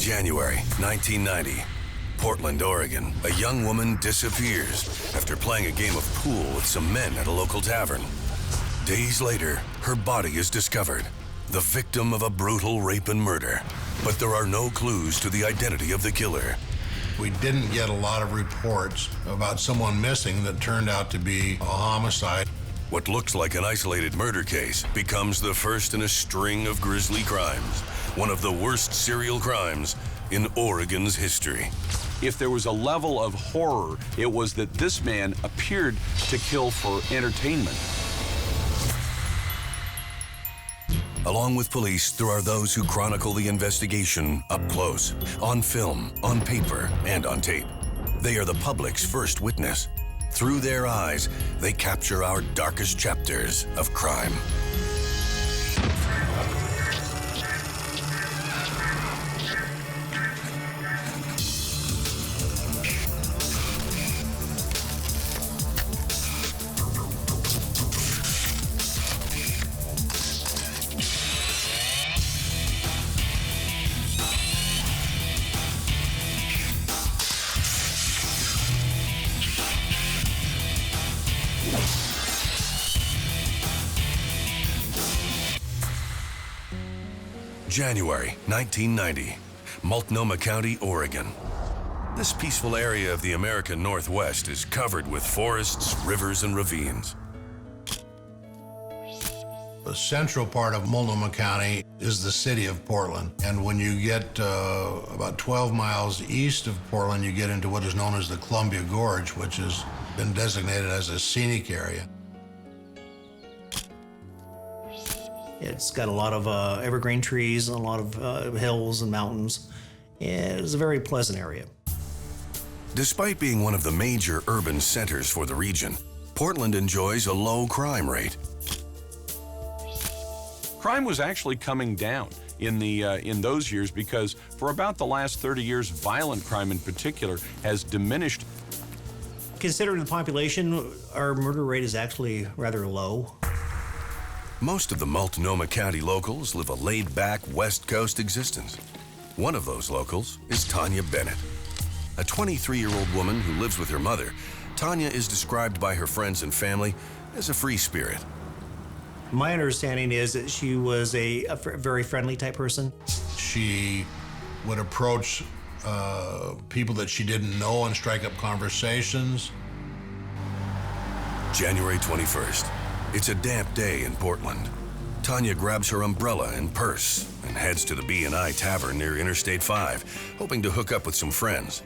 January 1990, Portland, Oregon. A young woman disappears after playing a game of pool with some men at a local tavern. Days later, her body is discovered, the victim of a brutal rape and murder. But there are no clues to the identity of the killer. We didn't get a lot of reports about someone missing that turned out to be a homicide. What looks like an isolated murder case becomes the first in a string of grisly crimes, one of the worst serial crimes in Oregon's history. If there was a level of horror, it was that this man appeared to kill for entertainment. Along with police, there are those who chronicle the investigation up close, on film, on paper, and on tape. They are the public's first witness. Through their eyes, they capture our darkest chapters of crime. January 1990, Multnomah County, Oregon. This peaceful area of the American Northwest is covered with forests, rivers, and ravines. The central part of Multnomah County is the city of Portland. And when you get about 12 miles east of Portland, you get into what is known as the Columbia Gorge, which has been designated as a scenic area. It's got a lot of evergreen trees and a lot of hills and mountains. And it's a very pleasant area. Despite being one of the major urban centers for the region, Portland enjoys a low crime rate. Crime was actually coming down in those years because for about the last 30 years, violent crime in particular has diminished. Considering the population, our murder rate is actually rather low. Most of the Multnomah County locals live a laid-back West Coast existence. One of those locals is Tanya Bennett. A 23-year-old woman who lives with her mother, Tanya is described by her friends and family as a free spirit. My understanding is that she was a very friendly type person. She would approach people that she didn't know and strike up conversations. January 21st. It's a damp day in Portland. Tanya grabs her umbrella and purse and heads to the B&I Tavern near Interstate 5, hoping to hook up with some friends.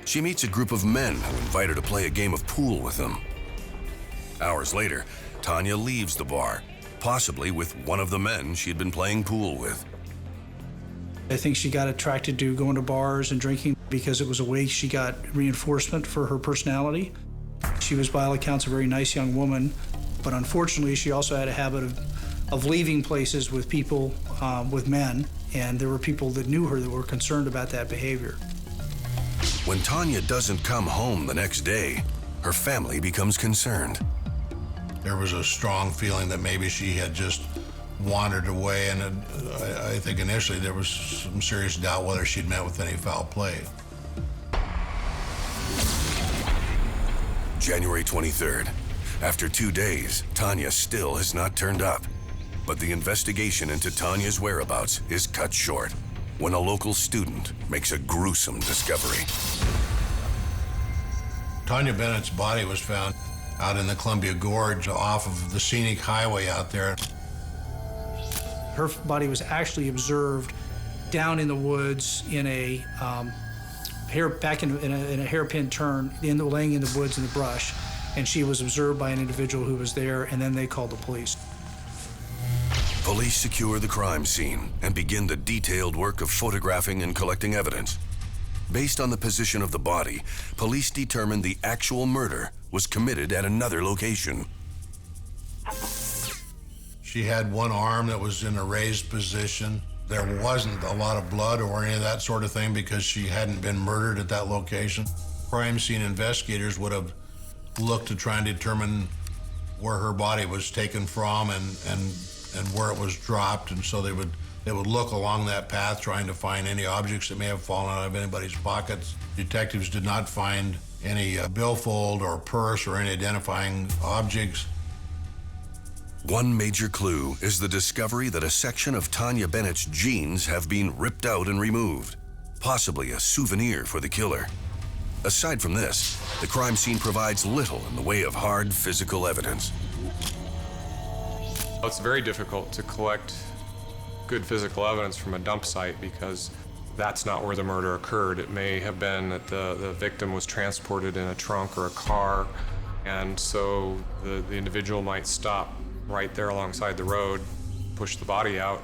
She meets a group of men who invite her to play a game of pool with them. Hours later, Tanya leaves the bar, possibly with one of the men she'd been playing pool with. I think she got attracted to going to bars and drinking because it was a way she got reinforcement for her personality. She was, by all accounts, a very nice young woman, but unfortunately, she also had a habit of leaving places with people, with men, and there were people that knew her that were concerned about that behavior. When Tanya doesn't come home the next day, her family becomes concerned. There was a strong feeling that maybe she had just wandered away, and I think initially there was some serious doubt whether she'd met with any foul play. January 23rd. After 2 days, Tanya still has not turned up. But the investigation into Tanya's whereabouts is cut short when a local student makes a gruesome discovery. Tanya Bennett's body was found out in the Columbia Gorge off of the scenic highway out there. Her body was actually observed down in the woods in a hairpin turn, laying in the woods in the brush. And she was observed by an individual who was there, and then they called the police. Police secure the crime scene and begin the detailed work of photographing and collecting evidence. Based on the position of the body, police determined the actual murder was committed at another location. She had one arm that was in a raised position. There wasn't a lot of blood or any of that sort of thing because she hadn't been murdered at that location. Crime scene investigators would have looked to try and determine where her body was taken from and where it was dropped, and so they would They would look along that path trying to find any objects that may have fallen out of anybody's pockets. Detectives did not find any billfold or purse or any identifying objects. One major clue is the discovery that a section of Taunja Bennett's jeans have been ripped out and removed, possibly a souvenir for the killer. Aside from this, the crime scene provides little in the way of hard physical evidence. It's very difficult to collect good physical evidence from a dump site because that's not where the murder occurred. It may have been that the victim was transported in a trunk or a car, and so the individual might stop right there alongside the road, push the body out,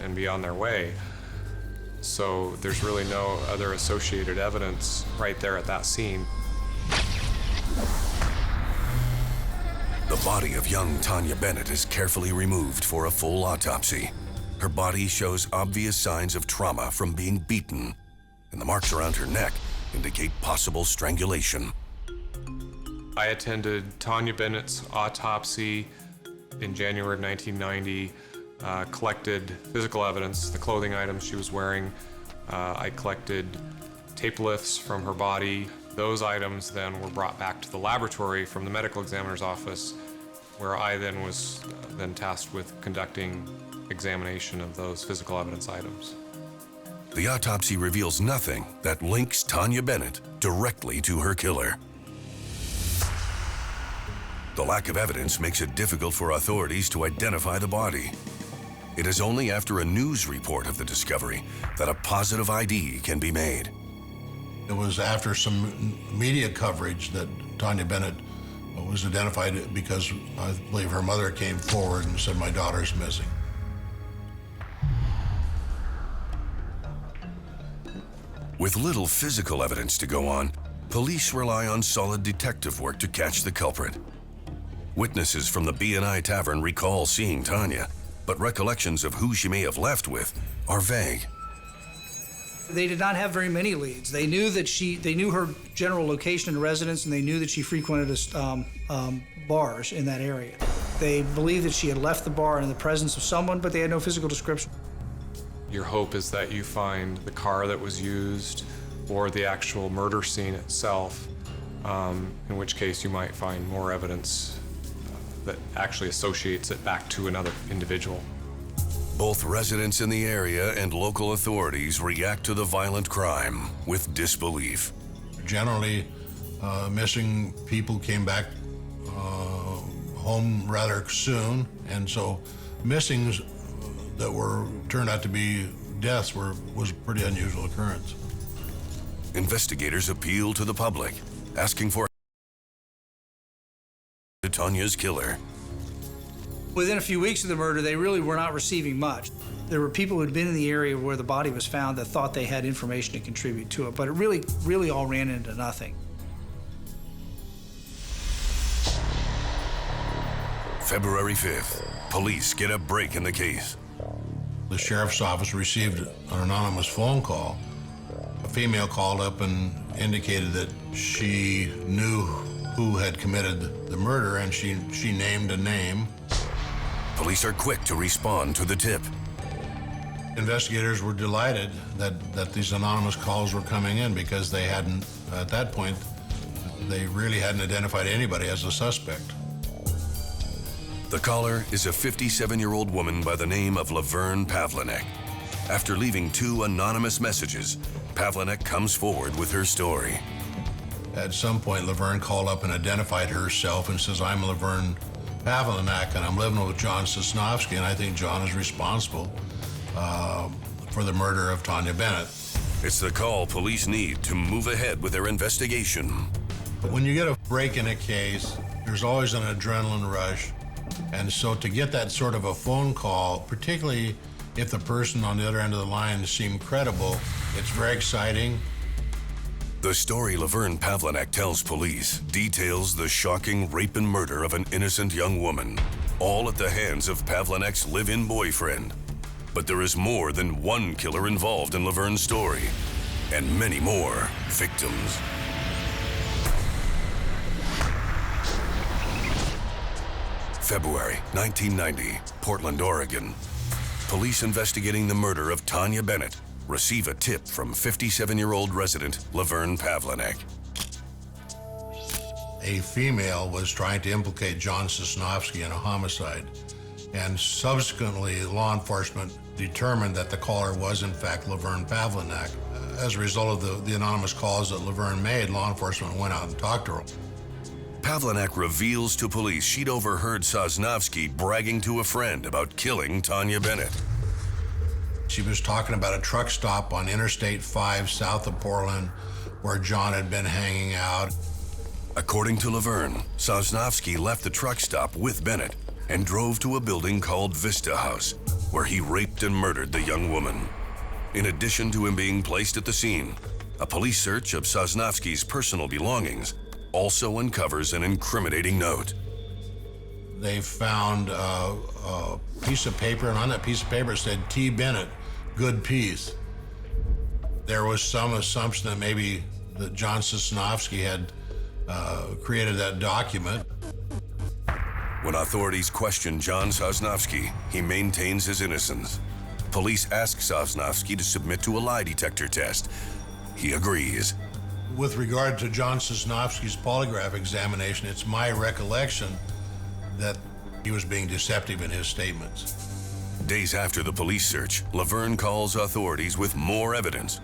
and be on their way. So there's really no other associated evidence right there at that scene. The body of young Taunja Bennett is carefully removed for a full autopsy. Her body shows obvious signs of trauma from being beaten, and the marks around her neck indicate possible strangulation. I attended Taunja Bennett's autopsy in January of 1990, collected physical evidence, the clothing items she was wearing. I collected tape lifts from her body. Those items then were brought back to the laboratory from the medical examiner's office, where I then was tasked with conducting examination of those physical evidence items. The autopsy reveals nothing that links Taunja Bennett directly to her killer. The lack of evidence makes it difficult for authorities to identify the body. It is only after a news report of the discovery that a positive ID can be made. It was after some media coverage that Taunja Bennett was identified because I believe her mother came forward and said, "My daughter's missing." With little physical evidence to go on, police rely on solid detective work to catch the culprit. Witnesses from the B&I Tavern recall seeing Tanya, but recollections of who she may have left with are vague. They did not have very many leads. They knew that they knew her general location and residence, and they knew that she frequented bars in that area. They believed that she had left the bar in the presence of someone, but they had no physical description. Your hope is that you find the car that was used or the actual murder scene itself, in which case you might find more evidence that actually associates it back to another individual. Both residents in the area and local authorities react to the violent crime with disbelief. Generally, missing people came back home rather soon, and so missings that turned out to be deaths was a pretty unusual occurrence. Investigators appeal to the public, asking for Tanya's killer. Within a few weeks of the murder, they really were not receiving much. There were people who had been in the area where the body was found that thought they had information to contribute to it, but it really all ran into nothing. February 5th, police get a break in the case. The sheriff's office received an anonymous phone call. A female called up and indicated that she knew who had committed the murder, and she named a name. Police are quick to respond to the tip. Investigators were delighted that these anonymous calls were coming in because they hadn't, at that point, they really hadn't identified anybody as a suspect. The caller is a 57-year-old woman by the name of Laverne Pavlinek. After leaving 2 anonymous messages, Pavlinek comes forward with her story. At some point, Laverne called up and identified herself and says, "I'm Laverne Pavlinek, and I'm living with John Sosnovsky, and I think John is responsible for the murder of Taunja Bennett." It's the call police need to move ahead with their investigation. When you get a break in a case, there's always an adrenaline rush. And so to get that sort of a phone call, particularly if the person on the other end of the line seemed credible, it's very exciting. The story Laverne Pavlinek tells police details the shocking rape and murder of an innocent young woman, all at the hands of Pavlinek's live-in boyfriend. But there is more than one killer involved in Laverne's story, and many more victims. February 1990, Portland, Oregon. police investigating the murder of Taunja Bennett receive a tip from 57-year-old resident Laverne Pavlinek. A female was trying to implicate John Sosnovsky in a homicide, and subsequently law enforcement determined that the caller was in fact Laverne Pavlinek. As a result of the anonymous calls that Laverne made, law enforcement went out and talked to her. Pavlinek reveals to police she'd overheard Sosnovsky bragging to a friend about killing Taunja Bennett. She was talking about a truck stop on Interstate 5 south of Portland where John had been hanging out. According to Laverne, Sosnovsky left the truck stop with Bennett and drove to a building called Vista House, where he raped and murdered the young woman. In addition to him being placed at the scene, a police search of Sosnovsky's personal belongings also uncovers an incriminating note. They found a piece of paper, and on that piece of paper it said, T. Bennett, good piece. There was some assumption that maybe that John Sosnovsky had created that document. When authorities question John Sosnovsky, he maintains his innocence. Police ask Sosnovsky to submit to a lie detector test. He agrees. With regard to John Sosnovsky's polygraph examination, it's my recollection that he was being deceptive in his statements. Days after the police search, Laverne calls authorities with more evidence.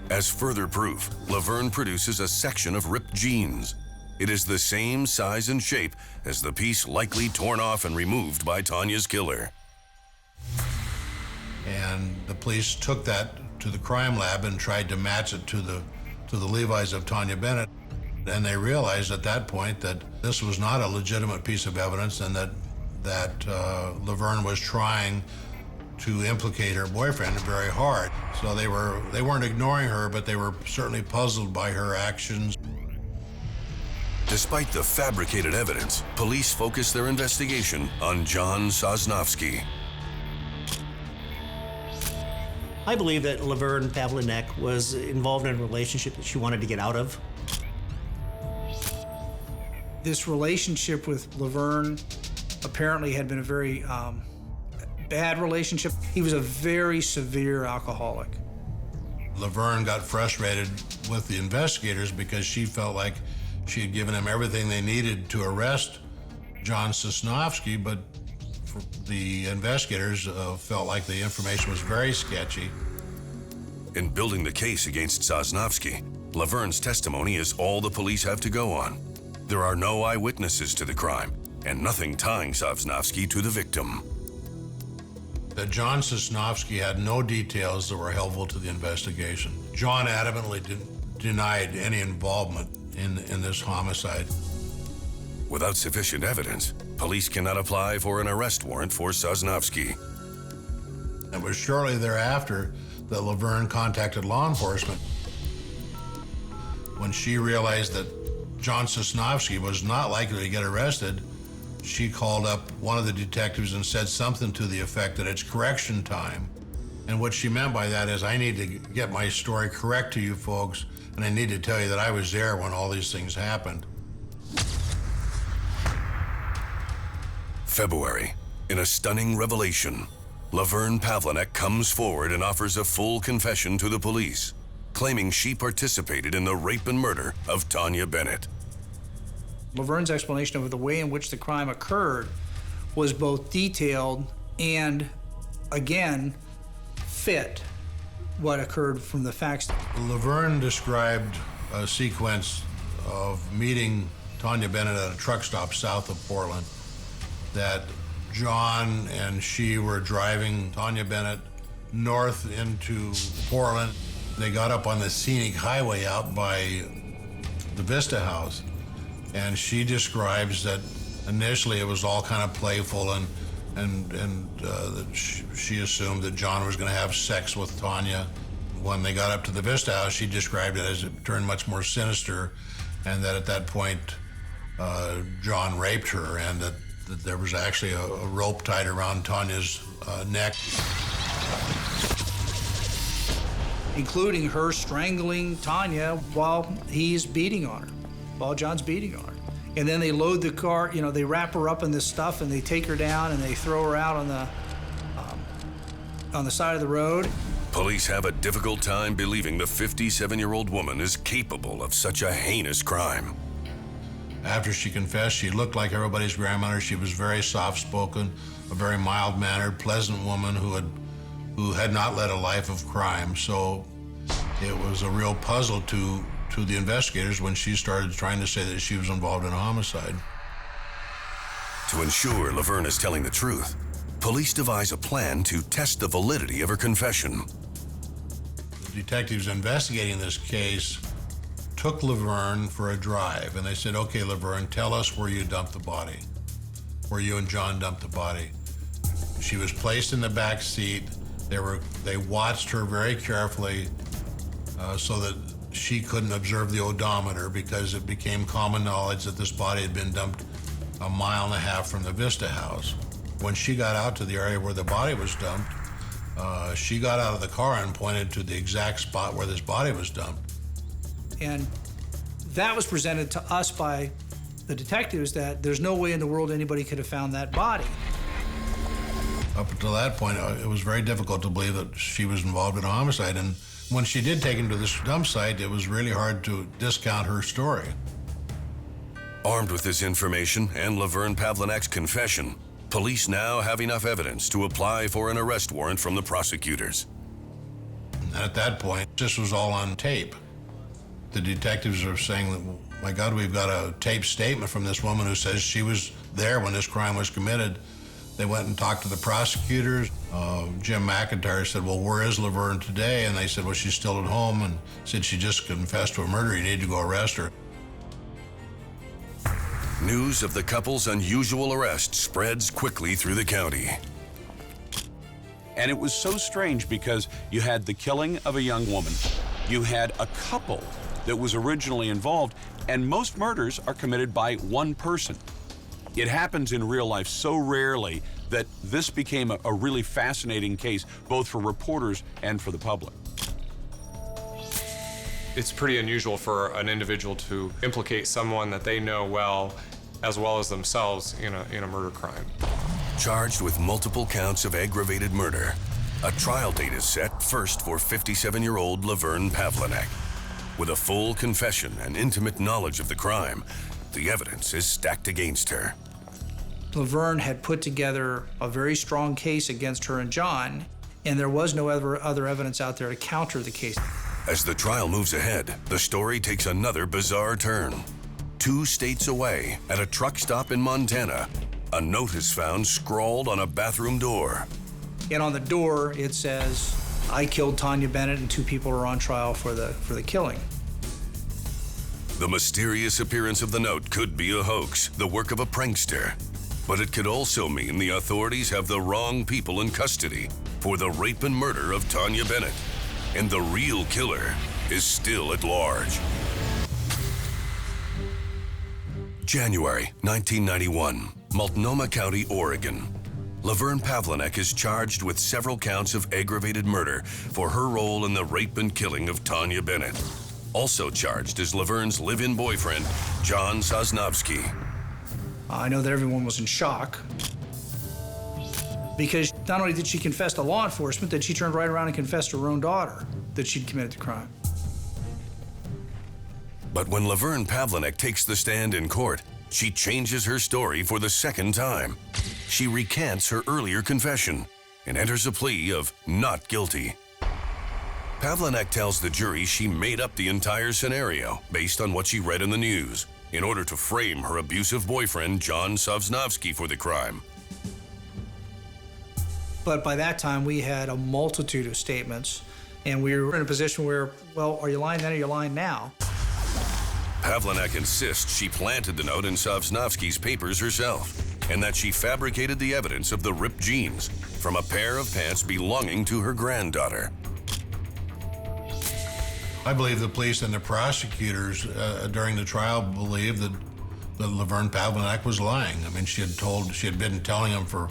As further proof, Laverne produces a section of ripped jeans. It is the same size and shape as the piece likely torn off and removed by Tanya's killer. And the police took that to the crime lab and tried to match it to the Levi's of Taunja Bennett. And they realized at that point that this was not a legitimate piece of evidence and that Laverne was trying to implicate her boyfriend very hard. So they weren't ignoring her, but they were certainly puzzled by her actions. Despite the fabricated evidence, police focus their investigation on John Sosnovsky. I believe that Laverne Pavlinek was involved in a relationship that she wanted to get out of. This relationship with Laverne apparently had been a very bad relationship. He was a very severe alcoholic. Laverne got frustrated with the investigators because she felt like she had given them everything they needed to arrest John Sosnovsky, but the investigators felt like the information was very sketchy. In building the case against Sosnovsky, Laverne's testimony is all the police have to go on. There are no eyewitnesses to the crime, and nothing tying Sosnovsky to the victim. That John Sosnovsky had no details that were helpful to the investigation. John adamantly denied any involvement in this homicide. Without sufficient evidence, police cannot apply for an arrest warrant for Sosnovsky. It was shortly thereafter that Laverne contacted law enforcement. When she realized that John Sosnovsky was not likely to get arrested, she called up one of the detectives and said something to the effect that it's correction time. And what she meant by that is, I need to get my story correct to you folks, and I need to tell you that I was there when all these things happened. February, in a stunning revelation, Laverne Pavlinek comes forward and offers a full confession to the police, claiming she participated in the rape and murder of Taunja Bennett. Laverne's explanation of the way in which the crime occurred was both detailed and, again, fit what occurred from the facts. Laverne described a sequence of meeting Taunja Bennett at a truck stop south of Portland, that John and she were driving Taunja Bennett north into Portland. They got up on the scenic highway out by the Vista House, and she describes that initially it was all kind of playful and that she assumed that John was going to have sex with Tanya. When they got up to the Vista House, she described it as it turned much more sinister, and that at that point John raped her, and that there was actually a rope tied around Tanya's neck. Including her strangling Tanya while he's beating on her, while John's beating on her. And then they load the car, they wrap her up in this stuff and they take her down and they throw her out on on the side of the road. Police have a difficult time believing the 57-year-old woman is capable of such a heinous crime. After she confessed, she looked like everybody's grandmother. She was very soft-spoken, a very mild-mannered, pleasant woman who had not led a life of crime. So it was a real puzzle to the investigators when she started trying to say that she was involved in a homicide. To ensure Laverne is telling the truth, police devise a plan to test the validity of her confession. The detectives investigating this case took Laverne for a drive, and they said, okay, Laverne, tell us where you dumped the body, where you and John dumped the body. She was placed in the back seat. They watched her very carefully so that she couldn't observe the odometer, because it became common knowledge that this body had been dumped 1.5 miles from the Vista house. When she got out to the area where the body was dumped, she got out of the car and pointed to the exact spot where this body was dumped. And that was presented to us by the detectives, that there's no way in the world anybody could have found that body. Up until that point, it was very difficult to believe that she was involved in a homicide. And when she did take him to this dump site, it was really hard to discount her story. Armed with this information and Laverne Pavlinek's confession, police now have enough evidence to apply for an arrest warrant from the prosecutors. And at that point, this was all on tape. The detectives are saying that, my God, we've got a tape statement from this woman who says she was there when this crime was committed. They went and talked to the prosecutors. Jim McIntyre said, well, where is Laverne today? And they said, well, she's still at home, and said she just confessed to a murder. You need to go arrest her. News of the couple's unusual arrest spreads quickly through the county. And it was so strange because you had the killing of a young woman, you had a couple that was originally involved, and most murders are committed by one person. It happens in real life so rarely that this became a really fascinating case, both for reporters and for the public. It's pretty unusual for an individual to implicate someone that they know well as themselves in a murder crime. Charged with multiple counts of aggravated murder, a trial date is set first for 57-year-old Laverne Pavlinek. With a full confession and intimate knowledge of the crime, the evidence is stacked against her. Laverne had put together a very strong case against her and John, and there was no other evidence out there to counter the case. As the trial moves ahead, the story takes another bizarre turn. 2 states away, at a truck stop in Montana, a note is found scrawled on a bathroom door. And on the door, it says, I killed Tanya Bennett, and 2 people are on trial for the killing. The mysterious appearance of the note could be a hoax, the work of a prankster. But it could also mean the authorities have the wrong people in custody for the rape and murder of Tanya Bennett. And the real killer is still at large. January 1991, Multnomah County, Oregon. Laverne Pavlinek is charged with several counts of aggravated murder for her role in the rape and killing of Tanya Bennett. Also charged is Laverne's live-in boyfriend, John Sosnovsky. I know that everyone was in shock, because not only did she confess to law enforcement, that she turned right around and confessed to her own daughter that she'd committed the crime. But when Laverne Pavlinek takes the stand in court, she changes her story for the second time. She recants her earlier confession and enters a plea of not guilty. Pavlinek tells the jury she made up the entire scenario based on what she read in the news in order to frame her abusive boyfriend, John Sosnovsky, for the crime. But by that time, we had a multitude of statements, and we were in a position where, well, are you lying then or are you lying now? Pavlinek insists she planted the note in Sosnovsky's papers herself, and that she fabricated the evidence of the ripped jeans from a pair of pants belonging to her granddaughter. I believe the police and the prosecutors during the trial believed that Laverne Pavlinek was lying. I mean, she had been telling them for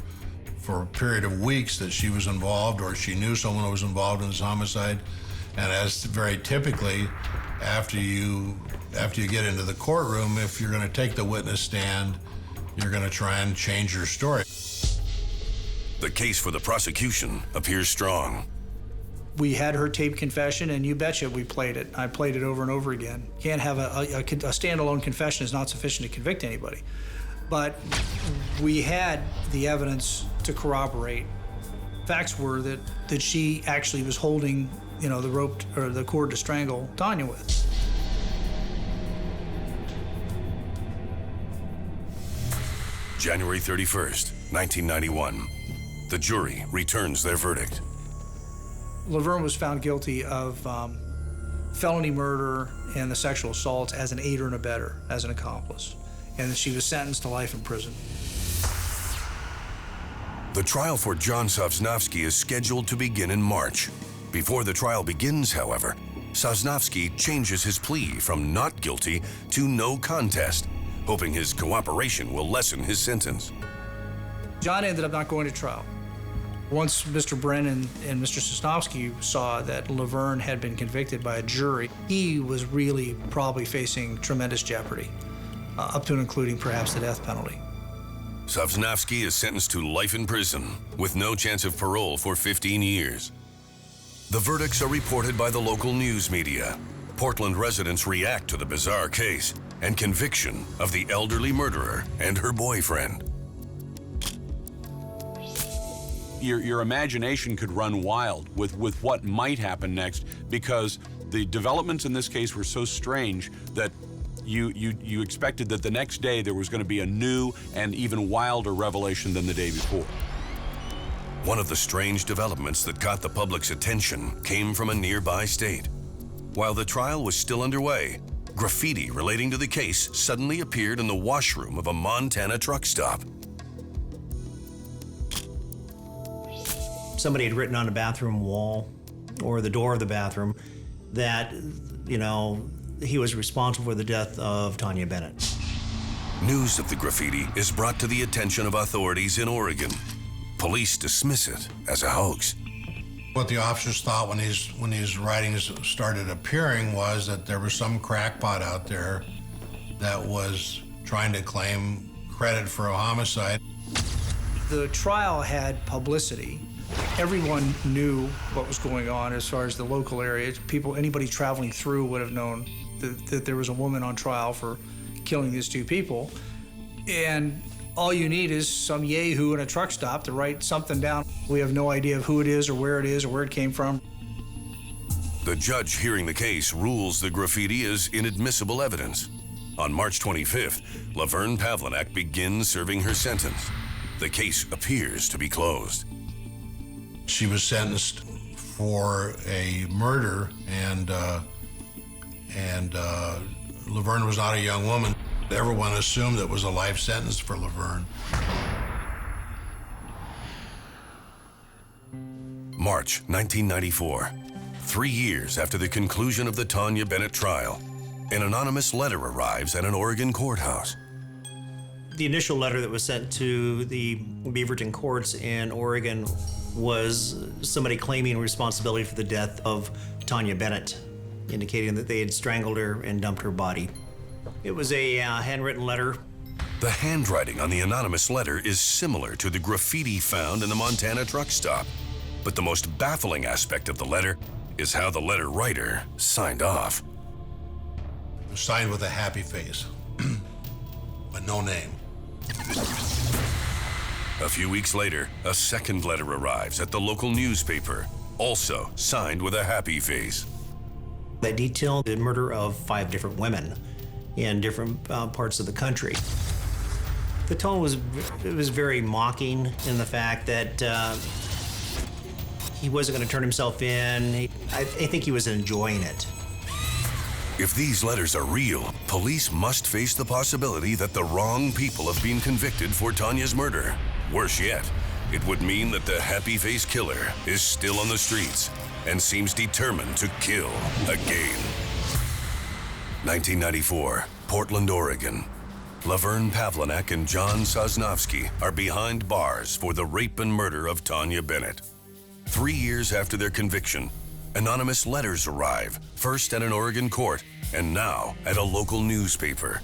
a period of weeks that she was involved, or she knew someone who was involved in this homicide. And as very typically, after you get into the courtroom, if you're going to take the witness stand, you're going to try and change your story. The case for the prosecution appears strong. We had her taped confession, and you betcha we played it. I played it over and over again. Can't have a standalone confession is not sufficient to convict anybody. But we had the evidence to corroborate. Facts were that she actually was holding, the rope or the cord to strangle Tanya with. January 31st, 1991. The jury returns their verdict. Laverne was found guilty of felony murder and the sexual assault as an aider and abettor, as an accomplice. And she was sentenced to life in prison. The trial for John Sosnovsky is scheduled to begin in March. Before the trial begins, however, Sosnovsky changes his plea from not guilty to no contest, hoping his cooperation will lessen his sentence. John ended up not going to trial. Once Mr. Brennan and Mr. Sosnovsky saw that Laverne had been convicted by a jury, he was really probably facing tremendous jeopardy, up to and including perhaps the death penalty. Sosnovsky is sentenced to life in prison with no chance of parole for 15 years. The verdicts are reported by the local news media. Portland residents react to the bizarre case and conviction of the elderly murderer and her boyfriend. Your imagination could run wild with what might happen next, because the developments in this case were so strange that you expected that the next day there was going to be a new and even wilder revelation than the day before. One of the strange developments that caught the public's attention came from a nearby state. While the trial was still underway, graffiti relating to the case suddenly appeared in the washroom of a Montana truck stop. Somebody had written on a bathroom wall or the door of the bathroom that, he was responsible for the death of Taunja Bennett. News of the graffiti is brought to the attention of authorities in Oregon. Police dismiss it as a hoax. What the officers thought when these writings started appearing was that there was some crackpot out there that was trying to claim credit for a homicide. The trial had publicity. Everyone knew what was going on as far as the local area. Anybody traveling through would have known that there was a woman on trial for killing these two people. And all you need is some yahoo in a truck stop to write something down. We have no idea of who it is or where it came from. The judge hearing the case rules the graffiti as inadmissible evidence. On March 25th, Laverne Pavlinac begins serving her sentence. The case appears to be closed. She was sentenced for a murder, and Laverne was not a young woman. Everyone assumed it was a life sentence for Laverne. March 1994, 3 years after the conclusion of the Taunja Bennett trial, an anonymous letter arrives at an Oregon courthouse. The initial letter that was sent to the Beaverton courts in Oregon was somebody claiming responsibility for the death of Taunja Bennett, indicating that they had strangled her and dumped her body. It was a handwritten letter. The handwriting on the anonymous letter is similar to the graffiti found in the Montana truck stop. But the most baffling aspect of the letter is how the letter writer signed off. It was signed with a happy face, but no name. A few weeks later, a second letter arrives at the local newspaper, also signed with a happy face. That detailed the murder of 5 different women in different parts of the country. The tone was very mocking in the fact that he wasn't going to turn himself in. I think he was enjoying it. If these letters are real, police must face the possibility that the wrong people have been convicted for Tanya's murder. Worse yet, it would mean that the happy-faced killer is still on the streets and seems determined to kill again. 1994, Portland, Oregon. Laverne Pavlinac and John Sosnovsky are behind bars for the rape and murder of Taunja Bennett. 3 years after their conviction, anonymous letters arrive, first at an Oregon court and now at a local newspaper.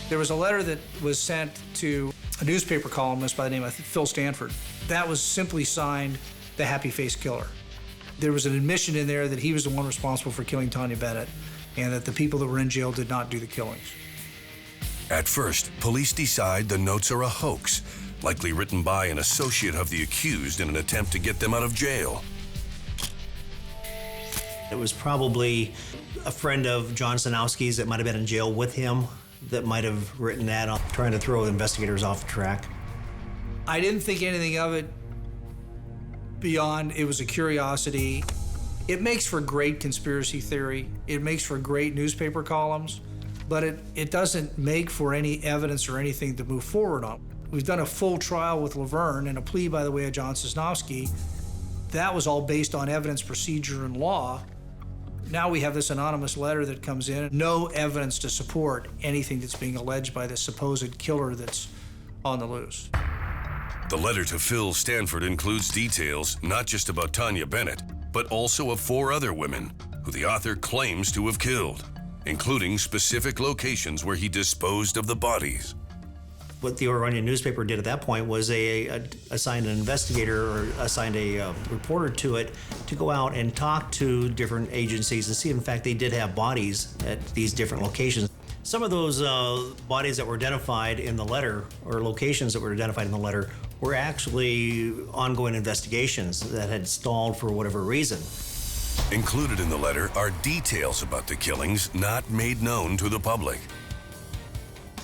There was a letter that was sent to a newspaper columnist by the name of Phil Stanford. That was simply signed the Happy Face Killer. There was an admission in there that he was the one responsible for killing Tanya Bennett and that the people that were in jail did not do the killings. At first, police decide the notes are a hoax, likely written by an associate of the accused in an attempt to get them out of jail. It was probably a friend of John Sanowski's that might have been in jail with him that might have written that up, trying to throw investigators off the track. I didn't think anything of it beyond it was a curiosity. It makes for great conspiracy theory. It makes for great newspaper columns, but it doesn't make for any evidence or anything to move forward on. We've done a full trial with Laverne and a plea by the way of John Sosnowski. That was all based on evidence, procedure, and law. Now we have this anonymous letter that comes in, no evidence to support anything that's being alleged by this supposed killer that's on the loose. The letter to Phil Stanford includes details not just about Tanya Bennett, but also of 4 other women who the author claims to have killed, including specific locations where he disposed of the bodies. What the Oranian newspaper did at that point was they assigned an investigator or assigned a reporter to it to go out and talk to different agencies and see if in fact they did have bodies at these different locations. Some of those bodies that were identified in the letter, or locations that were identified in the letter, were actually ongoing investigations that had stalled for whatever reason. Included in the letter are details about the killings not made known to the public.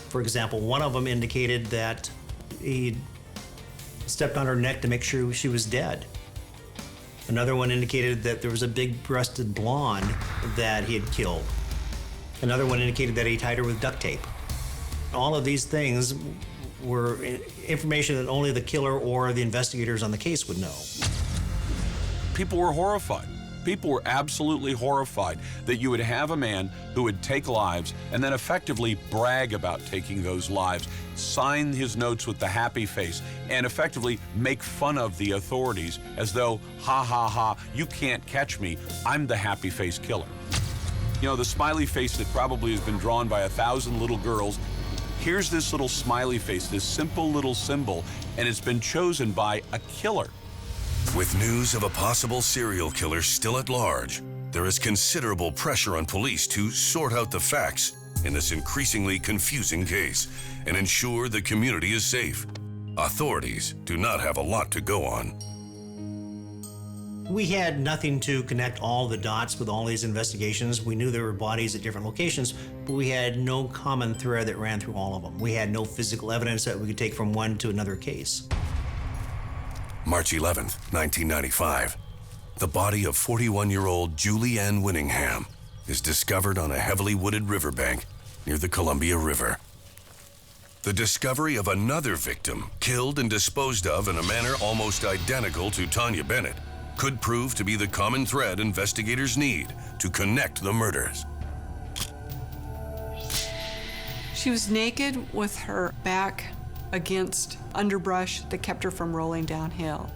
For example, one of them indicated that he stepped on her neck to make sure she was dead. Another one indicated that there was a big-breasted blonde that he had killed. Another one indicated that he tied her with duct tape. All of these things were information that only the killer or the investigators on the case would know. People were horrified. People were absolutely horrified that you would have a man who would take lives and then effectively brag about taking those lives, sign his notes with the happy face, and effectively make fun of the authorities as though, ha ha ha, you can't catch me, I'm the happy face killer. You know, the smiley face that probably has been drawn by 1,000 little girls, here's this little smiley face, this simple little symbol, and it's been chosen by a killer. With news of a possible serial killer still at large, there is considerable pressure on police to sort out the facts in this increasingly confusing case and ensure the community is safe. Authorities do not have a lot to go on. We had nothing to connect all the dots with all these investigations. We knew there were bodies at different locations, but we had no common thread that ran through all of them. We had no physical evidence that we could take from one to another case. March 11th, 1995. The body of 41-year-old Julie Ann Winningham is discovered on a heavily wooded riverbank near the Columbia River. The discovery of another victim, killed and disposed of in a manner almost identical to Tanya Bennett, could prove to be the common thread investigators need to connect the murders. She was naked with her back against underbrush that kept her from rolling downhill.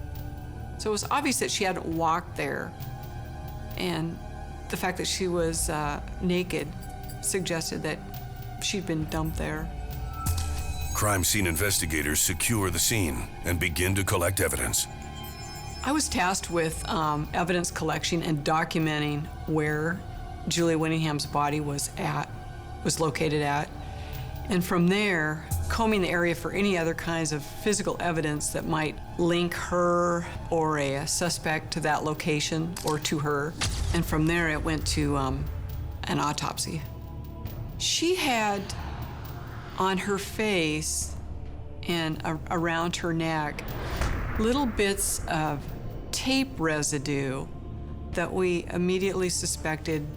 So it was obvious that she hadn't walked there, and the fact that she was naked suggested that she'd been dumped there. Crime scene investigators secure the scene and begin to collect evidence. I was tasked with evidence collection and documenting where Julie Winningham's body was located at. And from there, combing the area for any other kinds of physical evidence that might link her or a suspect to that location or to her. And from there, it went to an autopsy. She had on her face and around her neck little bits of tape residue that we immediately suspected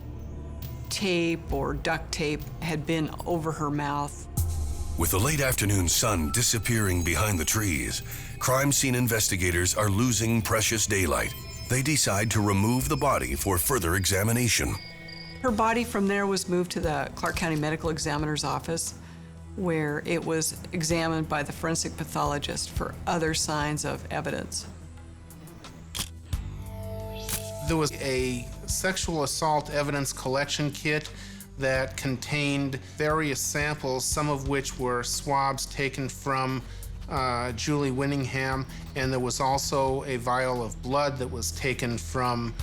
tape or duct tape had been over her mouth. With the late afternoon sun disappearing behind the trees, crime scene investigators are losing precious daylight. They decide to remove the body for further examination. Her body from there was moved to the Clark County Medical Examiner's office, where it was examined by the forensic pathologist for other signs of evidence. There was a sexual assault evidence collection kit that contained various samples, some of which were swabs taken from Julie Winningham, and there was also a vial of blood that was taken from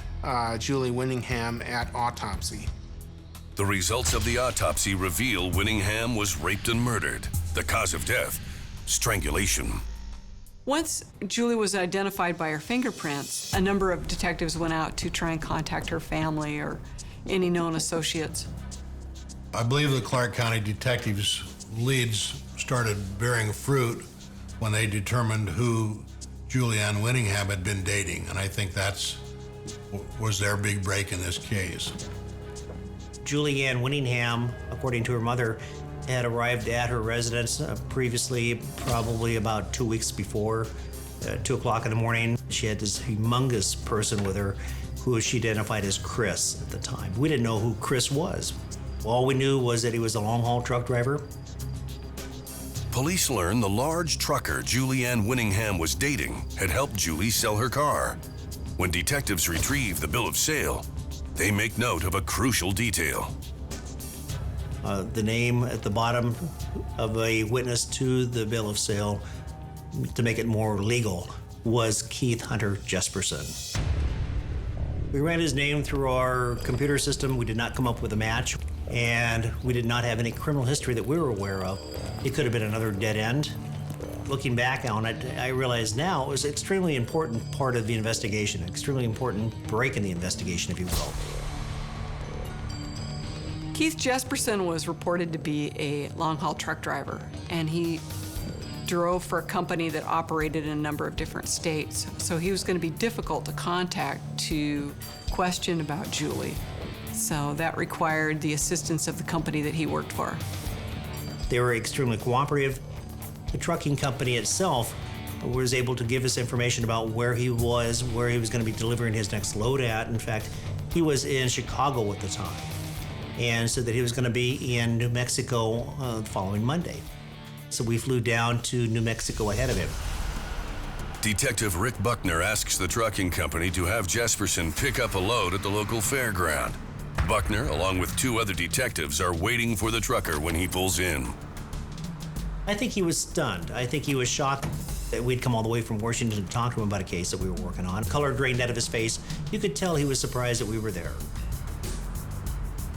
Julie Winningham at autopsy. The results of the autopsy reveal Winningham was raped and murdered. The cause of death, strangulation. Once Julie was identified by her fingerprints, a number of detectives went out to try and contact her family or any known associates. I believe the Clark County detectives' leads started bearing fruit when they determined who Julianne Winningham had been dating, and I think that's was their big break in this case. Julianne Winningham, according to her mother, had arrived at her residence previously, probably about 2 weeks before, 2 o'clock in the morning. She had this humongous person with her who she identified as Chris at the time. We didn't know who Chris was. All we knew was that he was a long-haul truck driver. Police learned the large trucker Julianne Winningham was dating had helped Julie sell her car. When detectives retrieve the bill of sale, they make note of a crucial detail. The name at the bottom of a witness to the bill of sale, to make it more legal, was Keith Hunter Jesperson. We ran his name through our computer system. We did not come up with a match, and we did not have any criminal history that we were aware of. It could have been another dead end. Looking back on it, I realize now it was an extremely important part of the investigation, an extremely important break in the investigation, if you will. Keith Jesperson was reported to be a long-haul truck driver, and he drove for a company that operated in a number of different states. So he was going to be difficult to contact to question about Julie. So that required the assistance of the company that he worked for. They were extremely cooperative. The trucking company itself was able to give us information about where he was going to be delivering his next load at. In fact, he was in Chicago at the time, and said that he was going to be in New Mexico the following Monday. So we flew down to New Mexico ahead of him. Detective Rick Buckner asks the trucking company to have Jesperson pick up a load at the local fairground. Buckner, along with 2 other detectives, are waiting for the trucker when he pulls in. I think he was stunned. I think he was shocked that we'd come all the way from Washington to talk to him about a case that we were working on. Color drained out of his face. You could tell he was surprised that we were there.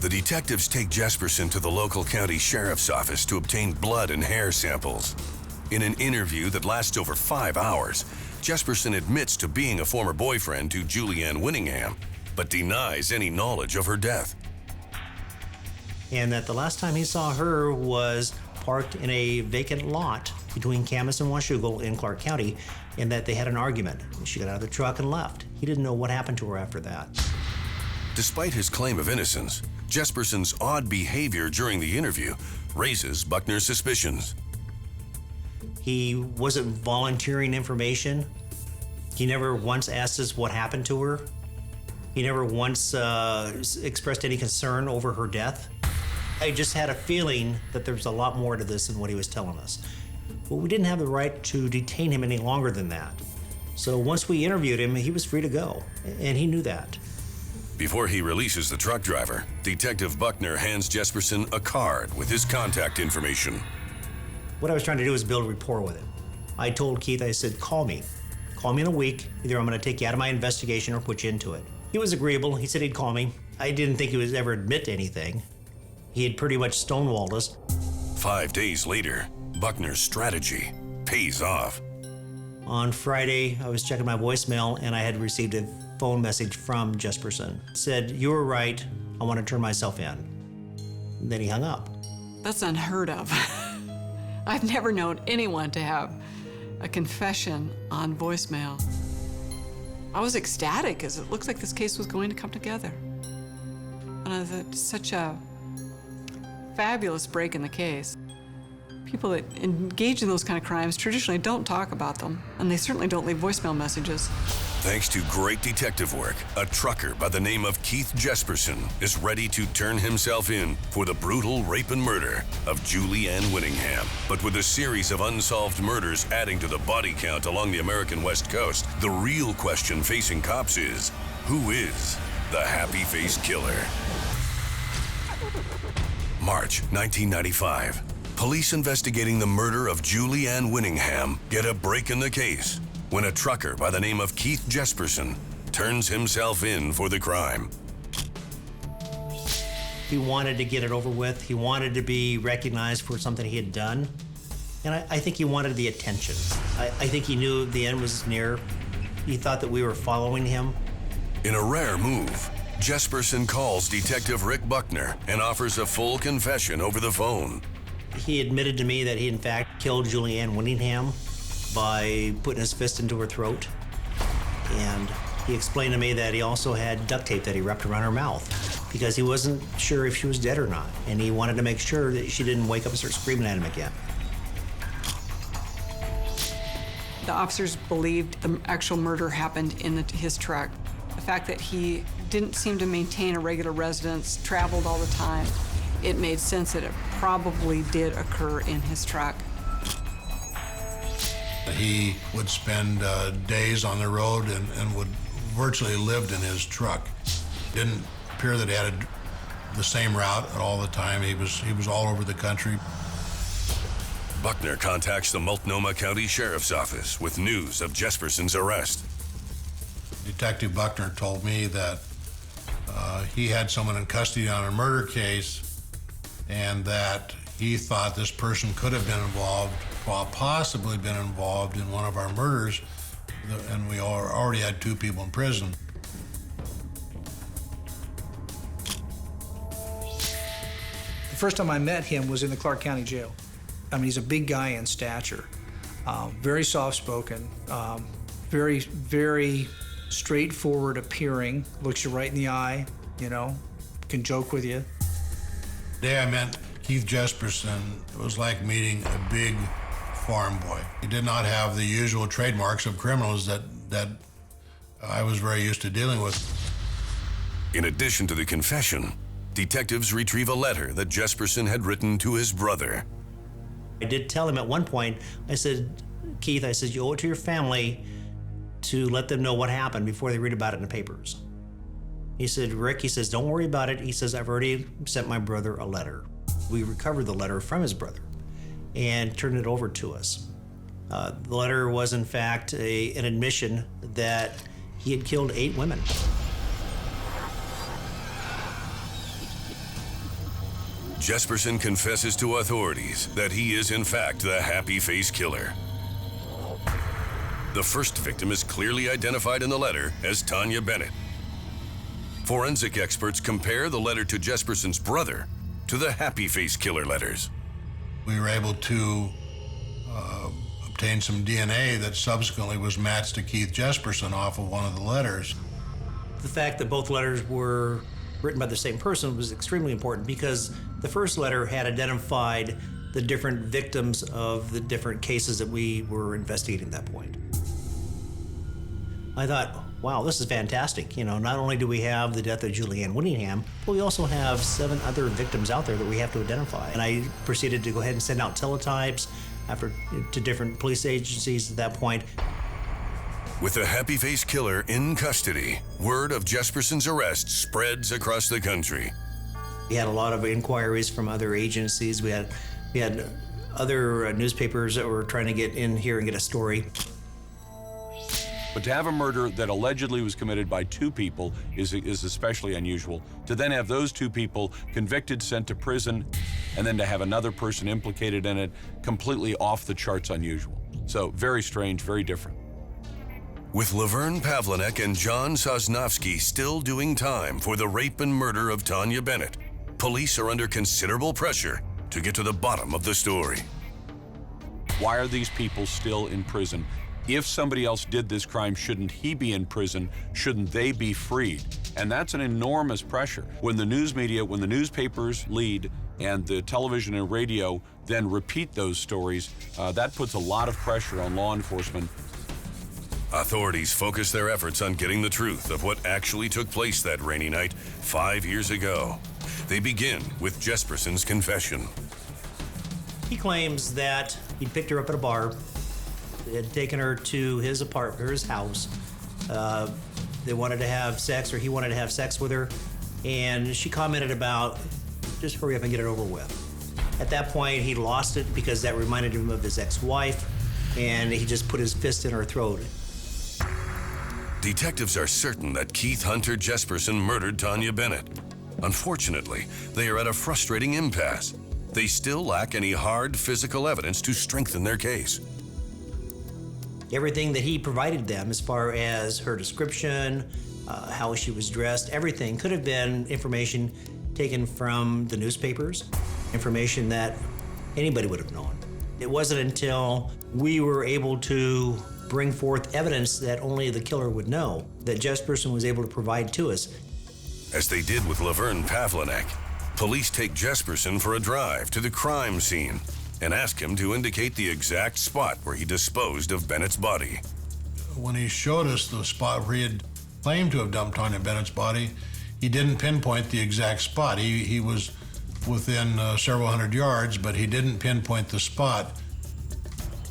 The detectives take Jesperson to the local county sheriff's office to obtain blood and hair samples. In an interview that lasts over 5 hours, Jesperson admits to being a former boyfriend to Julianne Winningham, but denies any knowledge of her death. And that the last time he saw her was parked in a vacant lot between Camas and Washougal in Clark County, and that they had an argument. She got out of the truck and left. He didn't know what happened to her after that. Despite his claim of innocence, Jesperson's odd behavior during the interview raises Buckner's suspicions. He wasn't volunteering information. He never once asked us what happened to her. He never once expressed any concern over her death. I just had a feeling that there was a lot more to this than what he was telling us. But we didn't have the right to detain him any longer than that. So once we interviewed him, he was free to go, and he knew that. Before he releases the truck driver, Detective Buckner hands Jesperson a card with his contact information. What I was trying to do was build rapport with him. I told Keith, I said, call me. Call me in a week. Either I'm going to take you out of my investigation or put you into it. He was agreeable. He said he'd call me. I didn't think he would ever admit to anything. He had pretty much stonewalled us. 5 days later, Buckner's strategy pays off. On Friday, I was checking my voicemail, and I had received a phone message from Jesperson. It said, "You were right. I want to turn myself in." And then he hung up. That's unheard of. I've never known anyone to have a confession on voicemail. I was ecstatic as it looks like this case was going to come together. And I thought, such a fabulous break in the case. People that engage in those kind of crimes traditionally don't talk about them, and they certainly don't leave voicemail messages. Thanks to great detective work, a trucker by the name of Keith Jesperson is ready to turn himself in for the brutal rape and murder of Julianne Winningham. But with a series of unsolved murders adding to the body count along the American West Coast, the real question facing cops is, who is the happy-faced killer? March 1995. Police investigating the murder of Julie Ann Winningham get a break in the case when a trucker by the name of Keith Jesperson turns himself in for the crime. He wanted to get it over with. He wanted to be recognized for something he had done. And I think he wanted the attention. I think he knew the end was near. He thought that we were following him. In a rare move, Jesperson calls Detective Rick Buckner and offers a full confession over the phone. He admitted to me that he in fact killed Julie Ann Winningham by putting his fist into her throat. And he explained to me that he also had duct tape that he wrapped around her mouth because he wasn't sure if she was dead or not. And he wanted to make sure that she didn't wake up and start screaming at him again. The officers believed the actual murder happened in his truck. The fact that he didn't seem to maintain a regular residence, traveled all the time, it made sense that it probably did occur in his truck. He would spend days on the road and would virtually lived in his truck. Didn't appear that he had the same route all the time. He was all over the country. Buckner contacts the Multnomah County Sheriff's Office with news of Jesperson's arrest. Detective Buckner told me that he had someone in custody on a murder case and that he thought this person could have been involved, well, possibly been involved in one of our murders, and we already had 2 people in prison. The first time I met him was in the Clark County Jail. I mean, he's a big guy in stature, very soft-spoken, very, very straightforward appearing, looks you right in the eye, can joke with you. The day I met Keith Jesperson, it was like meeting a big farm boy. He did not have the usual trademarks of criminals that I was very used to dealing with. In addition to the confession, detectives retrieve a letter that Jesperson had written to his brother. I did tell him at one point, I said, Keith, I said, you owe it to your family to let them know what happened before they read about it in the papers. He said, Rick, he says, don't worry about it. He says, I've already sent my brother a letter. We recovered the letter from his brother and turned it over to us. The letter was, in fact, an admission that he had killed 8 women. Jesperson confesses to authorities that he is, in fact, the happy face killer. The first victim is clearly identified in the letter as Tanya Bennett. Forensic experts compare the letter to Jesperson's brother to the happy face killer letters. We were able to obtain some DNA that subsequently was matched to Keith Jesperson off of one of the letters. The fact that both letters were written by the same person was extremely important because the first letter had identified the different victims of the different cases that we were investigating at that point. I thought, wow, this is fantastic. Not only do we have the death of Julie Ann Winningham, but we also have 7 other victims out there that we have to identify. And I proceeded to go ahead and send out teletypes to different police agencies at that point. With the happy face killer in custody, word of Jesperson's arrest spreads across the country. We had a lot of inquiries from other agencies. We had other newspapers that were trying to get in here and get a story. But to have a murder that allegedly was committed by 2 people is especially unusual. To then have those 2 people convicted, sent to prison, and then to have another person implicated in it, completely off the charts unusual. So very strange, very different. With Laverne Pavlinek and John Sosnowski still doing time for the rape and murder of Tanya Bennett, police are under considerable pressure to get to the bottom of the story. Why are these people still in prison? If somebody else did this crime, shouldn't he be in prison? Shouldn't they be freed? And that's an enormous pressure. When the news media, when the newspapers lead and the television and radio then repeat those stories, that puts a lot of pressure on law enforcement. Authorities focus their efforts on getting the truth of what actually took place that rainy night 5 years ago. They begin with Jesperson's confession. He claims that he picked her up at a bar, had taken her to his apartment, or his house. They wanted to have sex, or he wanted to have sex with her, and she commented about, just hurry up and get it over with. At that point, he lost it because that reminded him of his ex-wife, and he just put his fist in her throat. Detectives are certain that Keith Hunter Jesperson murdered Taunja Bennett. Unfortunately, they are at a frustrating impasse. They still lack any hard physical evidence to strengthen their case. Everything that he provided them, as far as her description, how she was dressed, everything could have been information taken from the newspapers, information that anybody would have known. It wasn't until we were able to bring forth evidence that only the killer would know that Jesperson was able to provide to us. As they did with Laverne Pavlinek, police take Jesperson for a drive to the crime scene and ask him to indicate the exact spot where he disposed of Bennett's body. When he showed us the spot where he had claimed to have dumped Taunja Bennett's body, he didn't pinpoint the exact spot. He was within several hundred yards, but he didn't pinpoint the spot.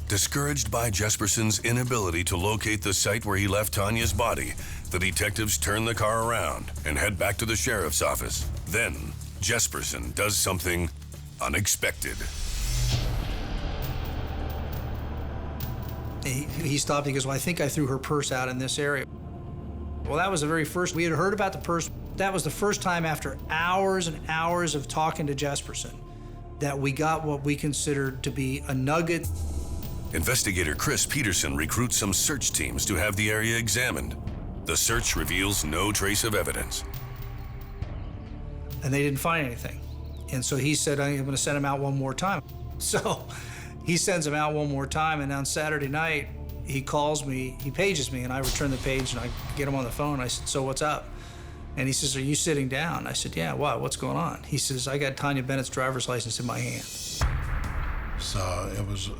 Discouraged by Jesperson's inability to locate the site where he left Tanya's body, the detectives turn the car around and head back to the sheriff's office. Then, Jesperson does something unexpected. He stopped. He goes, well, I think I threw her purse out in this area. Well, that was the very first. We had heard about the purse. That was the first time after hours and hours of talking to Jesperson that we got what we considered to be a nugget. Investigator Chris Peterson recruits some search teams to have the area examined. The search reveals no trace of evidence. And they didn't find anything. And so he said, I'm going to send him out one more time. So he sends him out one more time, and on Saturday night, he calls me, he pages me, and I return the page, and I get him on the phone. I said, so what's up? And he says, are you sitting down? I said, yeah, what? What's going on? He says, I got Taunja Bennett's driver's license in my hand. So it was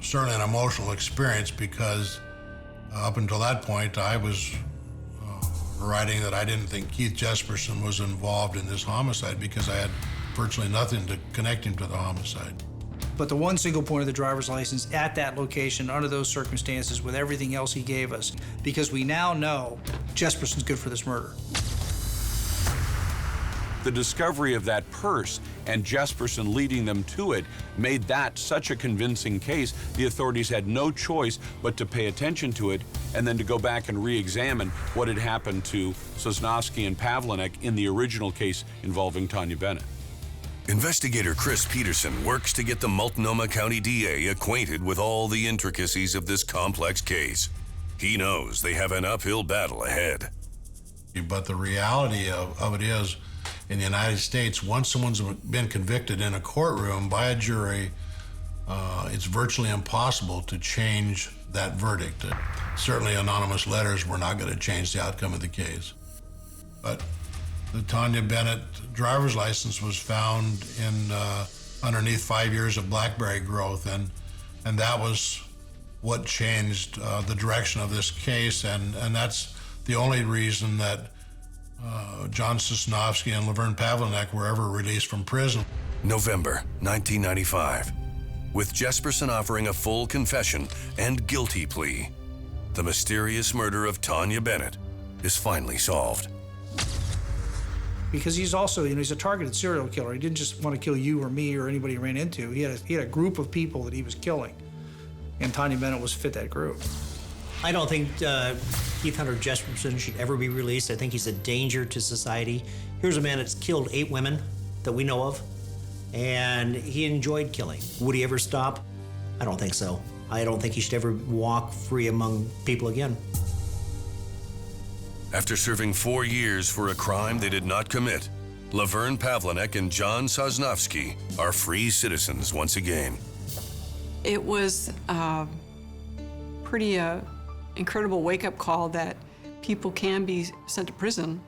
certainly an emotional experience because up until that point, I was writing that I didn't think Keith Jesperson was involved in this homicide because I had virtually nothing to connect him to the homicide. But the one single point of the driver's license at that location, under those circumstances, with everything else he gave us, because we now know Jesperson's good for this murder. The discovery of that purse and Jesperson leading them to it made that such a convincing case, the authorities had no choice but to pay attention to it and then to go back and re-examine what had happened to Sosnovsky and Pavlinek in the original case involving Taunja Bennett. Investigator Chris Peterson works to get the Multnomah County DA acquainted with all the intricacies of this complex case. He knows they have an uphill battle ahead. But the reality of it is, in the United States, once someone's been convicted in a courtroom by a jury, it's virtually impossible to change that verdict. Certainly anonymous letters were not going to change the outcome of the case. But the Taunja Bennett driver's license was found in underneath 5 years of blackberry growth, and that was what changed the direction of this case, and that's the only reason that John Sosnovsky and Laverne Pavlinek were ever released from prison. November 1995. With Jesperson offering a full confession and guilty plea, the mysterious murder of Taunja Bennett is finally solved. Because he's also, he's a targeted serial killer. He didn't just want to kill you or me or anybody he ran into. He had a group of people that he was killing, and Taunja Bennett was fit that group. I don't think Keith Hunter Jesperson should ever be released. I think he's a danger to society. Here's a man that's killed 8 women that we know of, and he enjoyed killing. Would he ever stop? I don't think so. I don't think he should ever walk free among people again. After serving 4 years for a crime they did not commit, Laverne Pavlinek and John Sosnovsky are free citizens once again. It was pretty incredible wake-up call that people can be sent to prison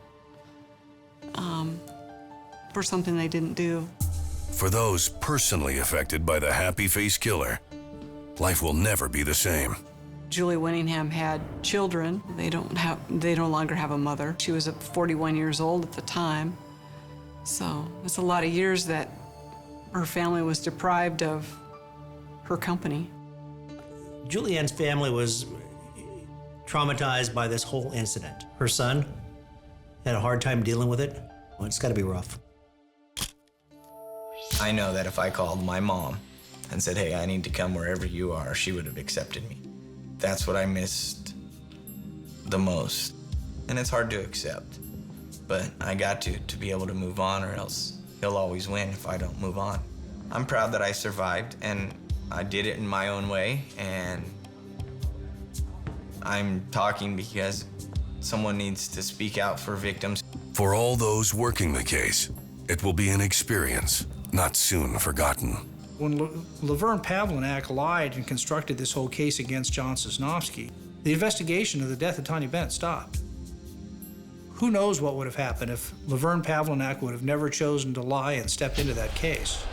for something they didn't do. For those personally affected by the happy face killer, life will never be the same. Julie Winningham had children. They no longer have a mother. She was 41 years old at the time. So it's a lot of years that her family was deprived of her company. Julianne's family was traumatized by this whole incident. Her son had a hard time dealing with it. Well, it's got to be rough. I know that if I called my mom and said, hey, I need to come wherever you are, she would have accepted me. That's what I missed the most. And it's hard to accept, but I got to be able to move on, or else he'll always win if I don't move on. I'm proud that I survived, and I did it in my own way, and I'm talking because someone needs to speak out for victims. For all those working the case, it will be an experience not soon forgotten. When Laverne Pavlinac lied and constructed this whole case against John Sosnowski, the investigation of the death of Tanya Bennett stopped. Who knows what would have happened if Laverne Pavlinac would have never chosen to lie and stepped into that case?